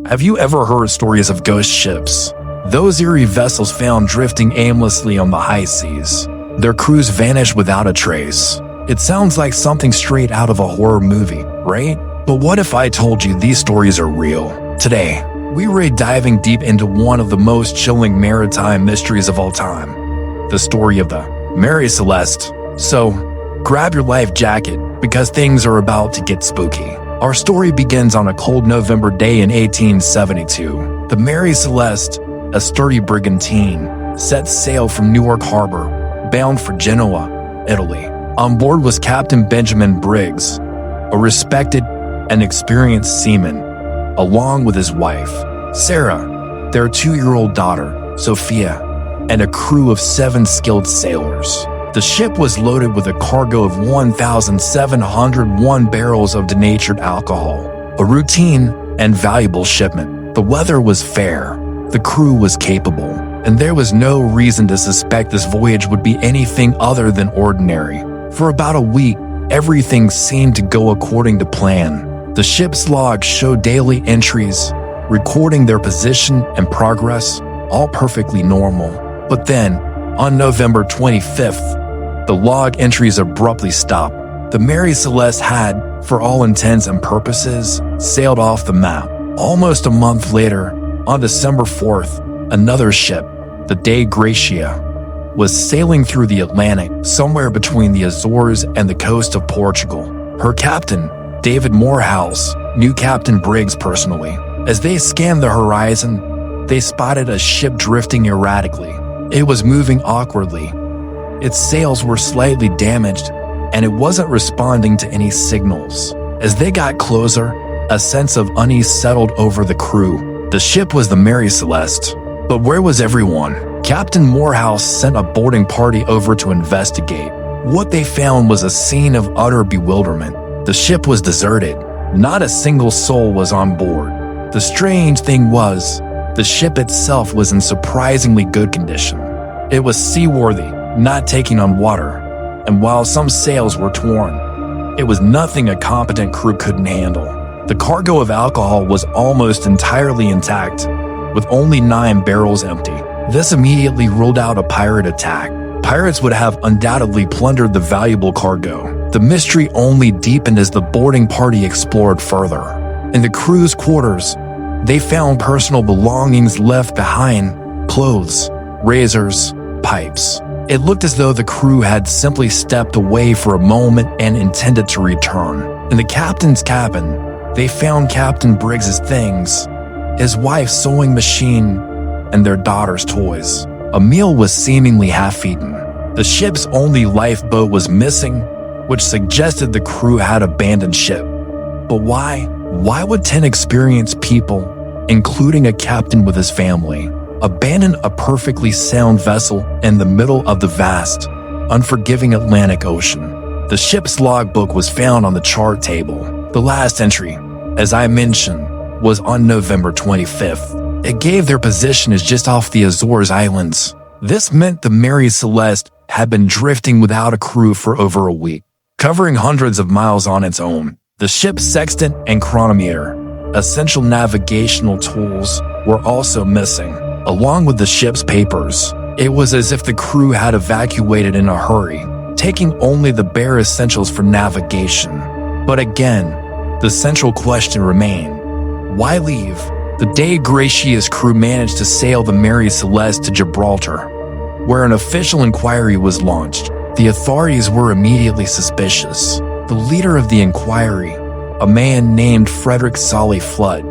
Have you ever heard stories of ghost ships? Those eerie vessels found drifting aimlessly on the high seas. Their crews vanished without a trace. It sounds like something straight out of a horror movie, right? But what if I told you these stories are real? Today, we're diving deep into one of the most chilling maritime mysteries of all time. The story of the Mary Celeste. So, grab your life jacket because things are about to get spooky. Our story begins on a cold November day in 1872. The Mary Celeste, a sturdy brigantine, set sail from Newark Harbor, bound for Genoa, Italy. On board was Captain Benjamin Briggs, a respected and experienced seaman, along with his wife, Sarah, their 2-year-old daughter, Sophia, and a crew of 7 skilled sailors. The ship was loaded with a cargo of 1,701 barrels of denatured alcohol, a routine and valuable shipment. The weather was fair, the crew was capable, and there was no reason to suspect this voyage would be anything other than ordinary. For about a week, everything seemed to go according to plan. The ship's log showed daily entries, recording their position and progress, all perfectly normal. But then, on November 25th, the log entries abruptly stopped. The Mary Celeste had, for all intents and purposes, sailed off the map. Almost a month later, on December 4th, another ship, the Dei Gracia, was sailing through the Atlantic, somewhere between the Azores and the coast of Portugal. Her captain, David Morehouse, knew Captain Briggs personally. As they scanned the horizon, they spotted a ship drifting erratically. It was moving awkwardly. Its sails were slightly damaged, and it wasn't responding to any signals. As they got closer, a sense of unease settled over the crew. The ship was the Mary Celeste. But where was everyone? Captain Morehouse sent a boarding party over to investigate. What they found was a scene of utter bewilderment. The ship was deserted. Not a single soul was on board. The strange thing was, the ship itself was in surprisingly good condition. It was seaworthy, not taking on water, and while some sails were torn, it was nothing a competent crew couldn't handle. The cargo of alcohol was almost entirely intact, with only 9 barrels empty. This immediately ruled out a pirate attack. Pirates would have undoubtedly plundered the valuable cargo. The mystery only deepened as the boarding party explored further. In the crew's quarters, they found personal belongings left behind: clothes, razors, pipes. It looked as though the crew had simply stepped away for a moment and intended to return. In the captain's cabin, they found Captain Briggs's things, his wife's sewing machine, and their daughter's toys. A meal was seemingly half-eaten. The ship's only lifeboat was missing, which suggested the crew had abandoned ship. But why? Why would 10 experienced people, including a captain with his family, abandon a perfectly sound vessel in the middle of the vast, unforgiving Atlantic Ocean? The ship's logbook was found on the chart table. The last entry, as I mentioned, was on November 25th. It gave their position as just off the Azores Islands. This meant the Mary Celeste had been drifting without a crew for over a week, covering hundreds of miles on its own. The ship's sextant and chronometer, essential navigational tools, were also missing, along with the ship's papers. It was as if the crew had evacuated in a hurry, taking only the bare essentials for navigation. But again, the central question remained: why leave? The Dei Gracia's crew managed to sail the Mary Celeste to Gibraltar, where an official inquiry was launched. The authorities were immediately suspicious. The leader of the inquiry, a man named Frederick Solly Flood,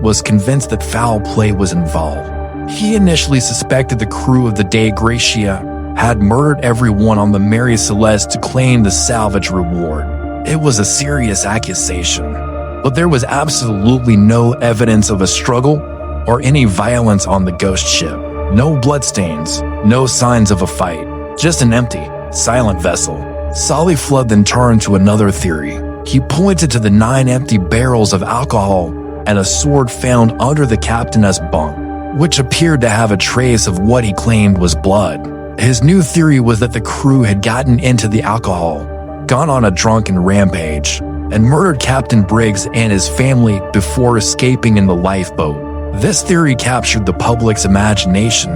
was convinced that foul play was involved. He initially suspected the crew of the Dei Gracia had murdered everyone on the Mary Celeste to claim the salvage reward. It was a serious accusation, but there was absolutely no evidence of a struggle or any violence on the ghost ship. No bloodstains, no signs of a fight, just an empty, silent vessel. Solly Flood then turned to another theory. He pointed to the 9 empty barrels of alcohol and a sword found under the captain's bunk, which appeared to have a trace of what he claimed was blood. His new theory was that the crew had gotten into the alcohol, gone on a drunken rampage, and murdered Captain Briggs and his family before escaping in the lifeboat. This theory captured the public's imagination,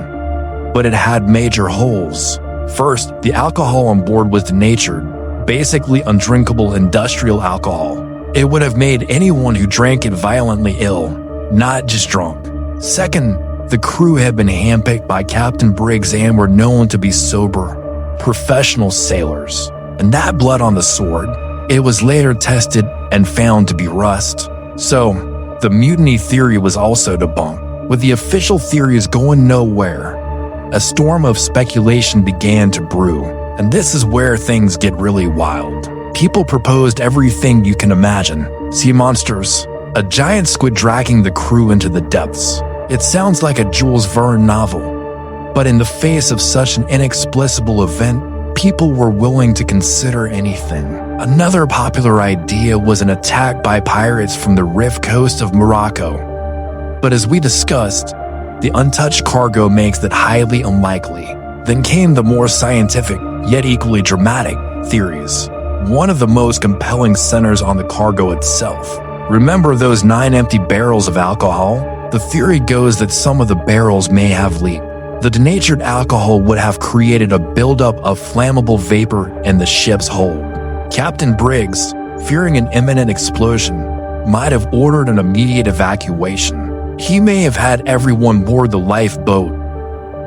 but it had major holes. First, the alcohol on board was denatured, basically undrinkable industrial alcohol. It would have made anyone who drank it violently ill, not just drunk. Second, the crew had been handpicked by Captain Briggs and were known to be sober, professional sailors. And that blood on the sword, it was later tested and found to be rust. So, the mutiny theory was also debunked. With the official theories going nowhere, a storm of speculation began to brew. And this is where things get really wild. People proposed everything you can imagine. Sea monsters, a giant squid dragging the crew into the depths. It sounds like a Jules Verne novel. But in the face of such an inexplicable event, people were willing to consider anything. Another popular idea was an attack by pirates from the Rif coast of Morocco. But as we discussed, the untouched cargo makes that highly unlikely. Then came the more scientific, yet equally dramatic, theories. One of the most compelling centers on the cargo itself. Remember those 9 empty barrels of alcohol? The theory goes that some of the barrels may have leaked. The denatured alcohol would have created a buildup of flammable vapor in the ship's hold. Captain Briggs, fearing an imminent explosion, might have ordered an immediate evacuation. He may have had everyone board the lifeboat,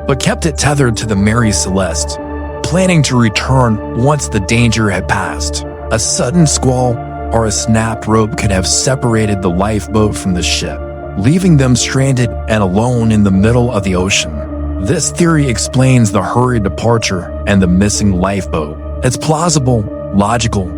but kept it tethered to the Mary Celeste, planning to return once the danger had passed. A sudden squall or a snapped rope could have separated the lifeboat from the ship, leaving them stranded and alone in the middle of the ocean. This theory explains the hurried departure and the missing lifeboat. It's plausible, logical,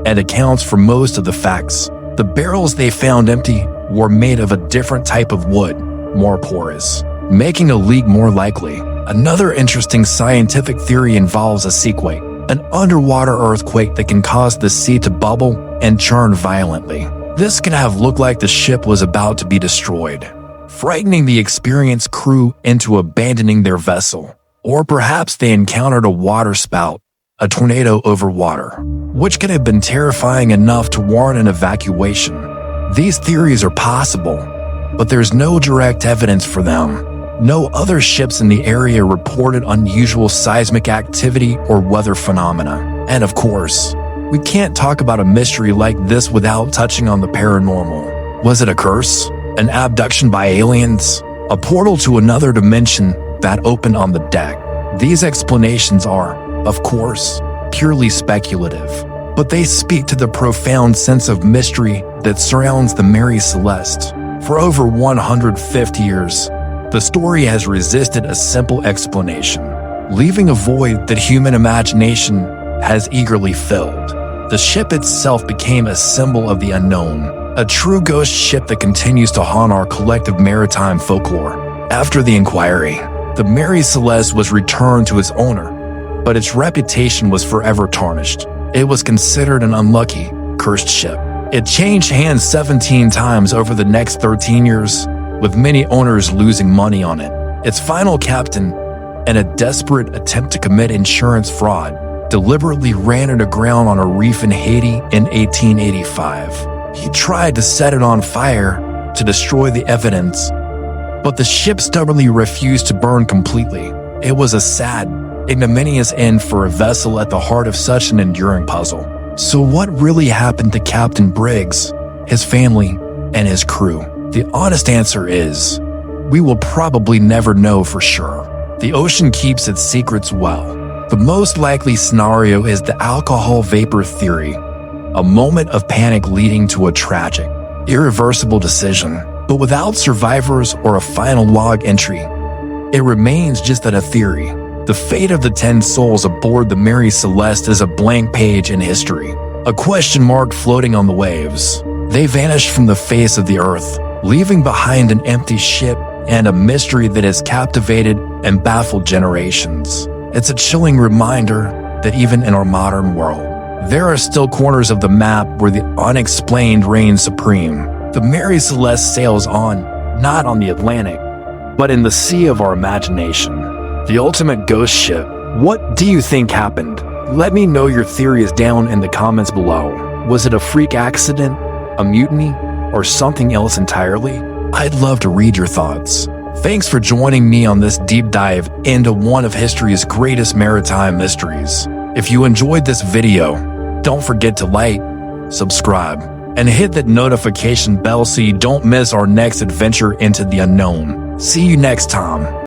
and accounts for most of the facts. The barrels they found empty were made of a different type of wood, more porous, making a leak more likely. Another interesting scientific theory involves a seaquake, an underwater earthquake that can cause the sea to bubble and churn violently. This can have looked like the ship was about to be destroyed, frightening the experienced crew into abandoning their vessel. Or perhaps they encountered a waterspout, a tornado over water, which could have been terrifying enough to warrant an evacuation. These theories are possible, but there's no direct evidence for them. No other ships in the area reported unusual seismic activity or weather phenomena. And of course, we can't talk about a mystery like this without touching on the paranormal. Was it a curse? An abduction by aliens? A portal to another dimension that opened on the deck? These explanations are, of course, purely speculative, but they speak to the profound sense of mystery that surrounds the Mary Celeste. For over 150 years, the story has resisted a simple explanation, leaving a void that human imagination has eagerly filled. The ship itself became a symbol of the unknown, a true ghost ship that continues to haunt our collective maritime folklore. After the inquiry, the Mary Celeste was returned to its owner, but its reputation was forever tarnished. It was considered an unlucky, cursed ship. It changed hands 17 times over the next 13 years, with many owners losing money on it. Its final captain, in a desperate attempt to commit insurance fraud, deliberately ran it aground on a reef in Haiti in 1885. He tried to set it on fire to destroy the evidence, but the ship stubbornly refused to burn completely. It was a sad, ignominious end for a vessel at the heart of such an enduring puzzle. So what really happened to Captain Briggs, his family, and his crew? The honest answer is, we will probably never know for sure. The ocean keeps its secrets well. The most likely scenario is the alcohol vapor theory, a moment of panic leading to a tragic, irreversible decision. But without survivors or a final log entry, it remains just a theory. The fate of the 10 souls aboard the Mary Celeste is a blank page in history, a question mark floating on the waves. They vanished from the face of the earth, leaving behind an empty ship and a mystery that has captivated and baffled generations. It's a chilling reminder that even in our modern world, there are still corners of the map where the unexplained reigns supreme. The Mary Celeste sails on, not on the Atlantic, but in the sea of our imagination. The ultimate ghost ship. What do you think happened? Let me know your theories down in the comments below. Was it a freak accident, a mutiny, or something else entirely? I'd love to read your thoughts. Thanks for joining me on this deep dive into one of history's greatest maritime mysteries. If you enjoyed this video, don't forget to like, subscribe, and hit that notification bell so you don't miss our next adventure into the unknown. See you next time.